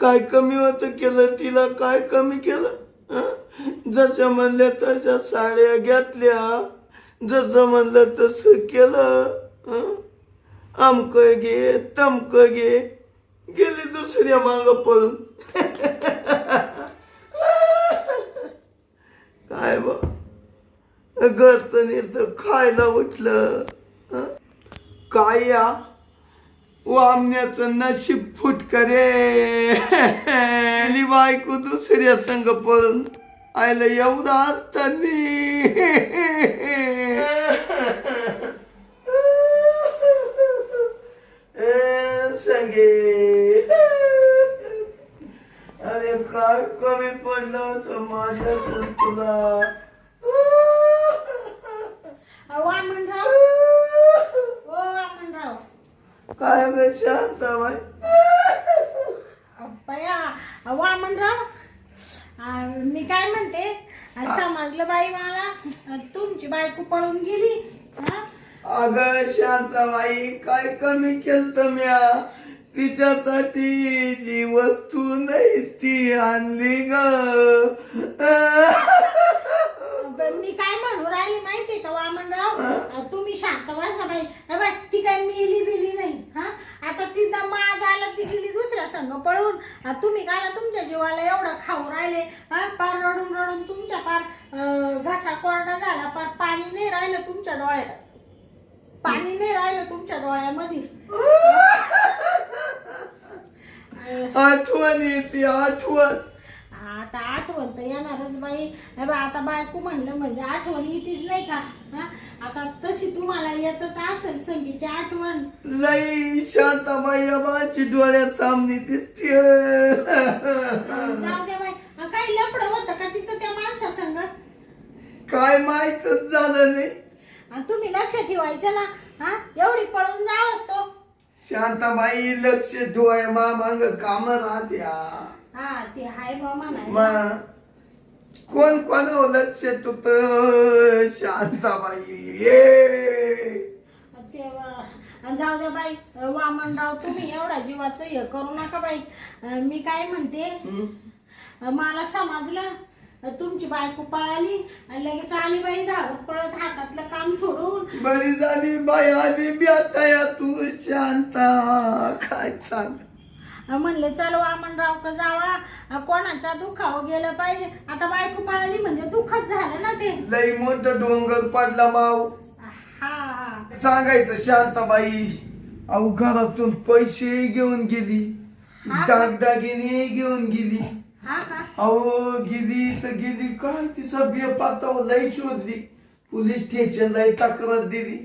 काय कमी होतं केलं तिला, काय कमी केलं? जसं म्हणल्या तशा साड्या घेतल्या, जसं म्हणलं तसं केलं. अमक घे तमक घे, गेली दुसऱ्या माग पळून. काय बा घरचं नुसतं खायला उठलं. काय या वामण्याचं नशीब फुटक रे. आणि बायको दुसऱ्या संग पळून आयला एवढं असताना. संगे अरे काय कमी पडलं होतं माझ्या तुला. वामनराव, ओ वामनराव, काय ग शांताबाई? बया वामनराव, मी काय म्हणते, समजलं बाई मला तुमची बायको पळून गेली. अगं शांताबाई काय कमी केलं म्या? तिच्यासाठी जी वस्तू नाही ती आणली ग. मी काय म्हणू राहिली माहितीये का वामनराव, तुम्ही शांत बसा बाई. ती काय मिली बिली नाही. आता ती माज आला, ती गेली दुसऱ्या संग पळून. तुम्ही काय तुमच्या जीवाला एवढं खाऊ राहिले, पार रडून रडून तुमच्या पार घसा कोरडा झाला, पार पाणी नाही राहिलं तुमच्या डोळ्यात, पाणी नाही राहिलं तुमच्या डोळ्यामध्ये. आठवण येते आठवण. आता आठवण तर येणारच बाई. आता बायको म्हणलं म्हणजे आठवण येतीच नाही का? आता तशी तुम्हाला येतच असेल संगीची आठवण. लई शांताबाई माझी डोळ्यात सामने दिसते. जाऊ दे बाई, काही लफडं होतं का तिचं त्या माणसा संग? काय माहीतच झालं नाही. तुम्ही लक्ष ठेवायचं ना, एवढी पळून जाव असतो. शांताबाई लक्ष ठेवाय मांग काम राहत्या. ते हाय मामा नाही. कोण कोण लक्ष तुत शांताबाई. जाऊ द्या बाई वामनराव, तुम्ही एवढा जीवाचं हे करू नका बाई. मी काय म्हणते, मला समजलं तुमची बायको पळाली आणि लगेच आली बाई धावत पळत हातातलं काम सोडून. बरी झाली बाई आली बेटाया तू शांता. काय सांग म्हणले चल वामनराव का जावा, कोणाच्या दुखावं गेलं पाहिजे. आता बायको पळाली म्हणजे दुःखच झालं ना ते. लई मोठं डोंगर पडला माव. सांगायचं शांताबाई, अहो घरातून पैसे घेऊन गेली, दागदागिने घेऊन गेली. अहो गेली तर गेली काय, तिचा बेपाता लई शोधली, पोलीस स्टेशनला तक्रार दिली.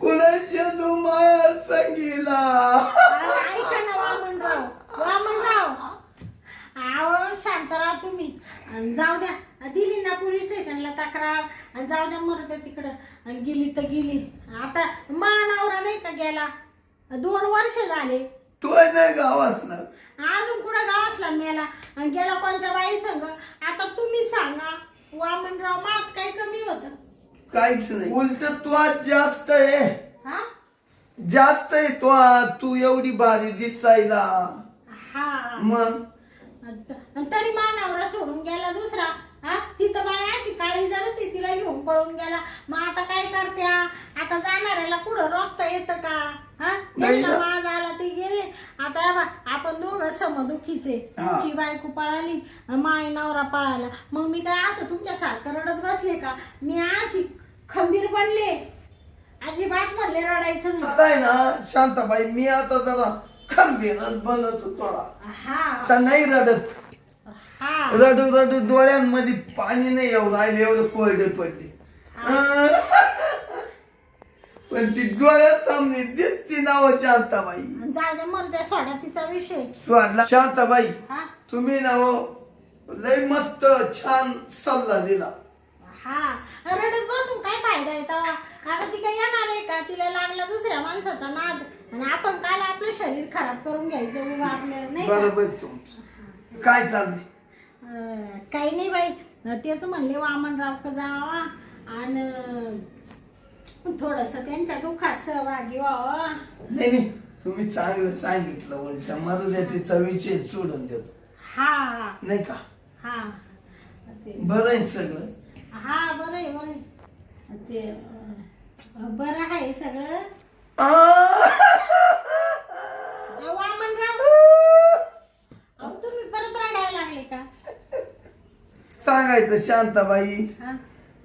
कुणाच्या दुमार संगीला. ऐका ना वामनराव, वामनराव अहो शांतराव तुम्ही. जाऊ द्या, दिली ना पोलीस स्टेशनला तक्रार, आणि जाऊ द्या मरते तिकडं. गेली तर गेली. आता मानावरा नाही का गेला, 2 वर्ष झाले. तू नाही गावास ना अजून कुठं गावासला मेला, आणि गेला कोणच्या बाई संग. आता तुम्ही सांगा वामनराव, मात काय कमी होत? काहीच नाही, उलट तू आज जास्त आहे. जास्त आहे तू एवढी भारी दिसायला. मग तरी मानावरा सोडून गेला दुसरा. तिथं बाई अशी काळी जरा ती तिला घेऊन पळून गेला. मग आता काय करत्या? आता जाणाऱ्याला कुठं रोखता येतं का? माझ आला ते गेले. आता आपण दोघं समदुखीचे. तुमची बायको पळाली, माय नवरा पळाला, मग मी काय असं तुमच्या सारखं रडत बसले का? मी अशी खंबीर बनले, अजिबात म्हणले रडायचं नाही. आता आहे ना शांताबाई, मी आता जरा खंबीरच बनत होतो. आता नाही रडत. रडू रडू डोळ्यांमध्ये पाणी नाही येऊ राहिले, एवढं कोरडे पडले. पण ती डोळ्यात सामने दिसती नाव शांताबाई. जाऊ दे मर्द्या, सोडा तिचा विषय. स्वादला शांताबाई, तुम्ही ना लय मस्त छान सल्ला दिला. रडत बसून काय फायदा आहे तेव्हा? आता ती काय येणार आहे का? तिला लागला दुसऱ्या माणसाचा नाद, आणि आपण काल आपलं शरीर खराब करून घ्यायचं उगा आपल्याला, नाही? बरोबर तुमचं. काय चाललंय? काही नाही बाई, तेच म्हणले वामनराव का जावा, आणि थोडस त्यांच्या दुःखात सहभागी व्हावं. नाही नाही, तुम्ही चांगलं सांगितलं. उलट मरू द्या, तिचा विषय सोडून देतो. हा नाही का? हा ते बरं आहे सगळं. हा बरं आहे बरं आहे. ते बरं आहे सगळं. वामनराव, अहो तुम्ही परत रडायला लागले का? सांगायचं शांताबाई, हा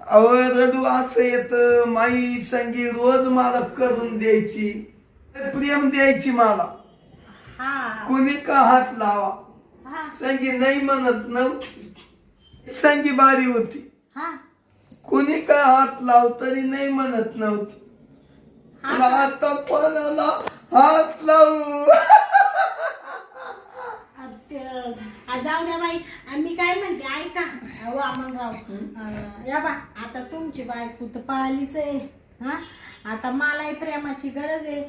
अहो रडू असं येत. माई संगी रोज मला करून द्यायची, प्रेम द्यायची मला. हा कुणी का हात लावा, हा संगी नाही म्हणत नव्हती. संगी बारी होती. हा कुणी का हात लाव तरी नाही म्हणत नव्हती. हा. पण आता कोणाला हात लावू? जाऊ द्या बाई. मी काय म्हणते ऐका वामनराव, या बा आता तुमची बायको तर पळालीच आहे. हा आता मलाही प्रेमाची गरज आहे.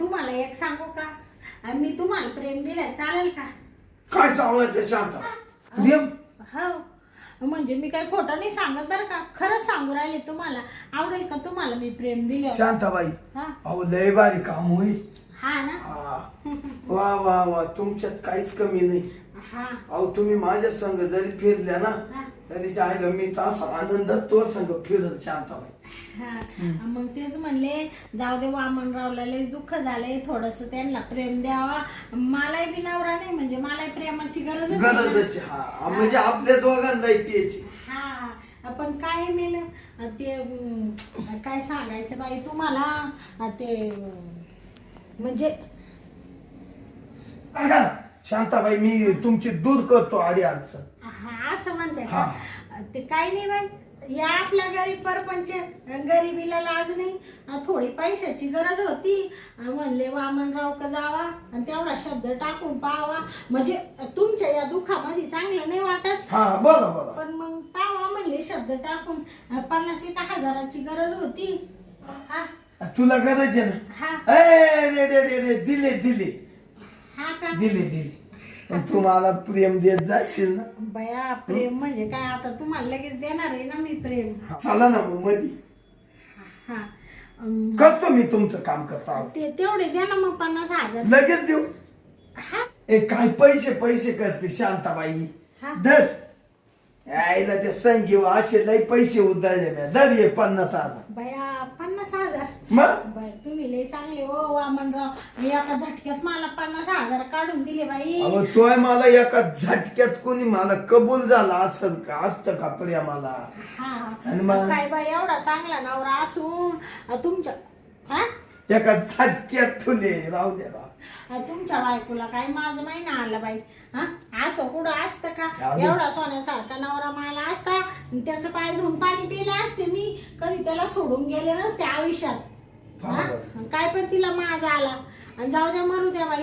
तुम्हाला एक सांगू का, मी तुम्हाला प्रेम दिलं चालेल का? काय चावलं शांता? प्रेम? हो म्हणजे मी काही खोटं नाही सांगत बरं का, खरंच सांगू राहिले. तुम्हाला आवडेल का तुम्हाला मी प्रेम दिलं? शांताबाई, हा अहो लय भारी काम होईल. हा ना. हा. वा वा वा, तुमच्यात काहीच कमी नाही. हा अहो तुम्ही माझ्या संग जरी फिरल्या ना हा तरी जायला मी तसा आनंदात तो संग फिरल शांताबाई. हा मग तेच म्हणले जाऊ दे वामनरावला लय दुःख झालंय, थोडस त्यांना प्रेम द्यावा. मलाही बी नवरा नाही म्हणजे मलाही प्रेमाची गरज गरजच. हा म्हणजे आपल्या दोघांना याची. हा आपण काय मेल ते काय सांगायचं बाई तुम्हाला ते म्हणजे सांगा ना शांताबाई, मी तुमची दूर करतो आडी अडचण. हा असं म्हणते हा. का? ते काय नाही बाई, या आपल्या गरीब परपंच गरिबीला लाज नाही. थोडी पैशाची गरज होती, म्हणले वामनराव का जावा आणि तेवढा शब्द टाकून पाहावा, म्हणजे तुमच्या या दुःखामध्ये चांगलं नाही वाटत. हा बोला बोला. पण मग पाहावा म्हणले शब्द टाकून. 50,000ची गरज होती. हा तुला गरज आहे हा ना? रे रे रे रे, दिले दिले हा का दिले दिले. पण तू मला प्रेम देत जाशील ना? बया प्रेम म्हणजे काय, आता तुम्हाला लगेच देणार आहे ना मी प्रेम. चला ना मग मधी हा करतो मी तुमचं काम करतो आहोत. ते तेवढे द्या ना मग 50,000. लगेच देऊ. हा काय पैसे पैसे करते शांताबाई. हा धर यायला ते संगी असे लय पैसे उधळले मी. धर ये 50,000. बया 50,000. मग बाय तुम्ही लय चांगले हो वामनराव, एका झटक्यात मला 50,000 काढून दिले बाई. अहो तोय मला एका झटक्यात कोणी मला कबूल झाला असेल का? असतं का प्रेमाला? हा आणि मग? काय बाई एवढा चांगला नवरा असून तुमच्या हा एका झटक्यात तुले राहू दे राव. तुमच्या बायकोला काय माझं महिना आला बाई. हा असं कुठं असतं का? जाऊ दे. एवढा सोन्यासारखा नवरा मला असता, त्याचं पाय धुवून पाणी पिले असते मी, कधी त्याला सोडून गेले नसते आयुष्यात. हा? बरोबर. काय पण तिला माझा आला. आणि जाऊ द्या मरू द्या बाई.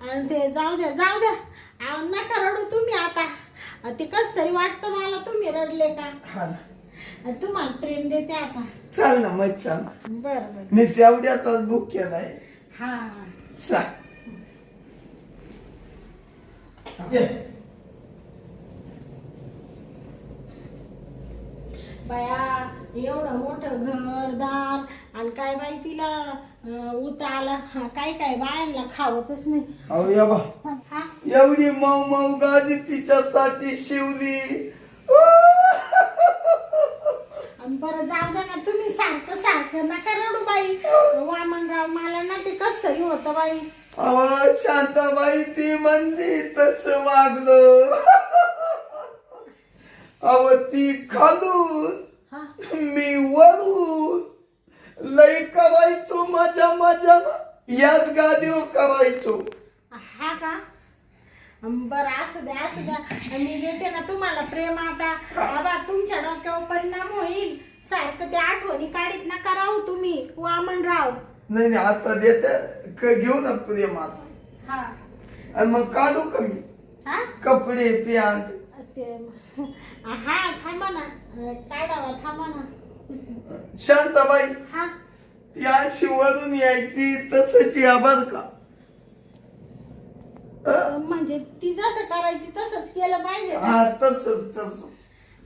आणि ते जाऊ द्या जाऊ द्या. नका रडू तुम्ही आता. ते कस तरी वाटतं मला तुम्ही रडले का. हा ना. तुम्हाला प्रेम देते आता. चाल ना मग चाल. बरं बरं. मी तेवढ्याचाच बुक केलाय. हा सांग. ये. बाया एवढं मोठं घरदार आणि काय बाई तिला उता आला. काय काय बायांना खावतच नाही. अहो या बा, हा एवढी मऊ मऊ गादी तिच्यासाठी शिवली. आणि बरं जाऊ द्या ना तुम्ही सारखं सारखं नका रडू बाई. वामनराव मला ना ते कस तरी होतं बाई. अहो शांताबाई, ती म्हणली तस वागलो. अहो ती खालून हा मी वरून. लई करायचो माझ्या माझ्या याच गादीवर करायचो. हा का. बरं असू द्या असू द्या. मी देते ना तुम्हाला प्रेम आता. बाबा तुमच्या डोक्यावर परिणाम होईल. सारखं ते आठवणी काढीत नका राहू तुम्ही वामनराव. नाही नाही, आता देते घेऊ ना प्रेम आता. हा आणि मग काढू का मी हा कपडे पॅन्ट? ते हा थांबा ना. काढावा थांबा ना. शांताबाई, हा ती अशी वरून यायची तसंच या बर का. म्हणजे ती जसं करायची तसंच केलं पाहिजे. हा तसंच तसंच.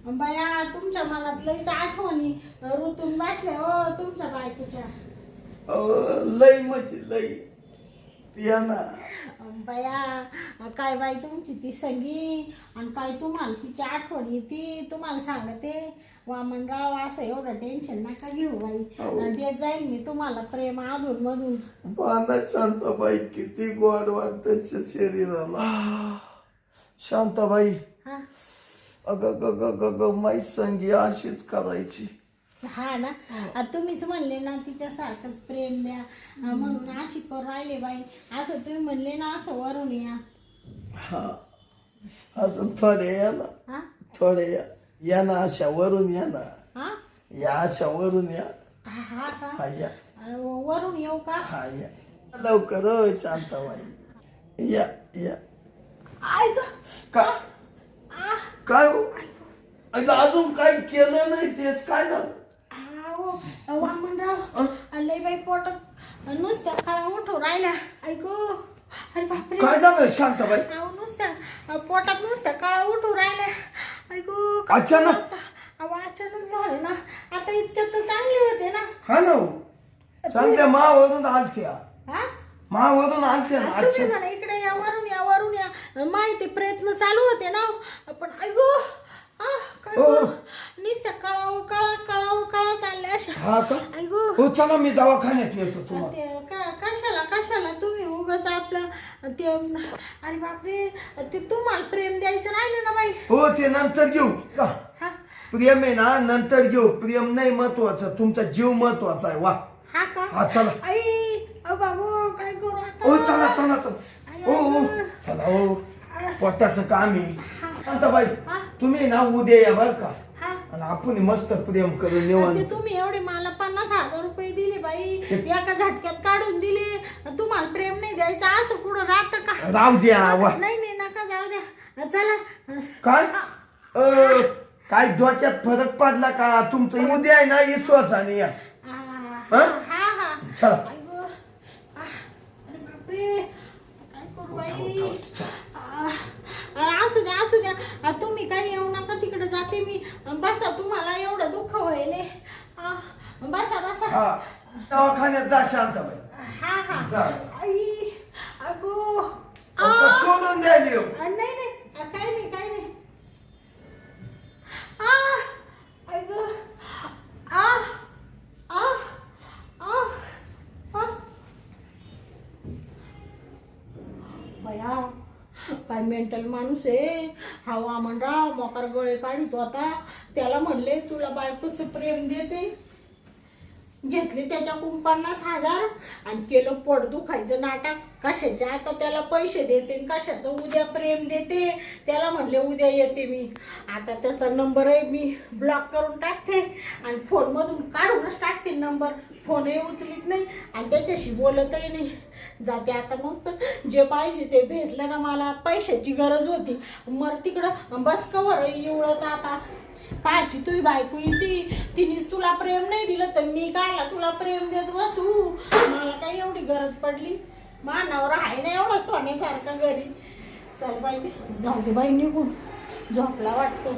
बाया तुमच्या मनात लईच आठवणी ऋतून बसल्या हो तुमच्या बायकोच्या. लई म्हणजे लई या ना. बाया काय बाई तुमची ती संगी आणि काय तुम्हाला तिची आठवण येते. तुम्हाला सांगते वामनराव असं एवढं टेन्शन नका घेऊ बाई. देत जाईल मी तुम्हाला प्रेम अधून मधून. पाहना शांताबाई किती गोड वाटतं शरीराला. शांताबाई हा अग माई संगी अशीच करायची. हा ना. तुम्हीच म्हणले ना तिच्यासारखंच प्रेम द्या म्हणून अशी करून राहिले बाई. असं तुम्ही म्हणले ना असं वरून या. हा अजून थोडे या ना. हा थोडे या ना अशा वरून या ना. हा या अशा वरून या. हा का हा या. वरून येऊ का? हा या लवकर हो शांताबाई. या या. ऐक का काय हो? अजून काही केलं नाही तेच काय झालं? वामनराव लय बाई पोटात नुसत्या काळा उठू राहिल्या. ऐकू अरे बापरे काय झालं शांताबाई? नुसत्या पोटात नुसत्या काळा उठू राहिल्या. ऐकू अचानक? अचानक झालं ना. आता इतक्यात तर चांगले होते ना. हा ना चांगल्या मावरून आलत्या. हा मावरून आलत्या ना. तुम्ही म्हणा इकडे या वरून या माहिती प्रयत्न चालू होते ना. पण ऐकू काय करू नुसत्या कळाव चालल्या अशा. हा का? ऐकू हो चला मी दवाखान्यात नेतो तुम्हाला. ते कशाला तुम्ही उगाच आपलं ते अरे बापरे ते तुम्हाला प्रेम द्यायचं राहिलं ना बाई. हो ते नंतर घेऊ का? हा प्रेम आहे ना नंतर घेऊ. प्रेम नाही महत्वाचं तुमचा जीव महत्वाचा आहे. वा हा का? हा चला. आई बाबू काय करू आता? हो चला चला चला. हो चला हो पोटाचं काम आहे. शांताबाई तुम्ही ना उद्या या बर का. आणि आपण मस्त प्रेम करून निवांत. ते तुम्ही एवढे मला 50,000 रुपये दिले बाई एका झटक्यात काढून दिले. तुम्हाला प्रेम नाही द्यायचं असं कुठं राहतं का? राहू द्या. वा नाही नका जाऊ द्या. चला काय काय डोक्यात फरक पडला का? तुमचं उद्या आहे ना विश्वासाने या. हा चला. अरे बापरे काय करू बाई. असू द्या तुम्ही काही येऊ नका तिकडे जाते मी. बसा तुम्हाला एवढं दुःख व्हायले. बसा हा दवाखान्यात जा शांताबाई. हा जा. आई अगो सोडून द्यायली. नाही काही नाही. अगो बया काय मेंटल माणूस आहे हा वामनराव. मोकार गळे काढितो आता. त्याला म्हणले तुला बायकोचं प्रेम देते. घेतले त्याच्याकडून 50,000 आणि केलं पोट दुखायचं नाटक. कशाचे आता त्याला पैसे देते कशाचं उद्या प्रेम देते. त्याला म्हणले उद्या येते मी. आता त्याचा नंबर आहे मी ब्लॉक करून टाकते आणि फोनमधून काढूनच टाकते नंबर. फोनही उचलीत नाही आणि त्याच्याशी बोलतही नाही. जाते आता मस्त जे पाहिजे ते भेटलं ना. मला पैशाची गरज होती. मर तिकडं बस कवर एवढं आता कायची तुझी बायको येते. तिनेच तुला प्रेम नाही दिलं तर मी कायला तुला प्रेम देत बसू. मला काही एवढी गरज पडली. मानावर आहे ना एवढा सोन्यासारखा घरी. चल बाई जाऊ दे बाई निघून. झोपला वाटतो.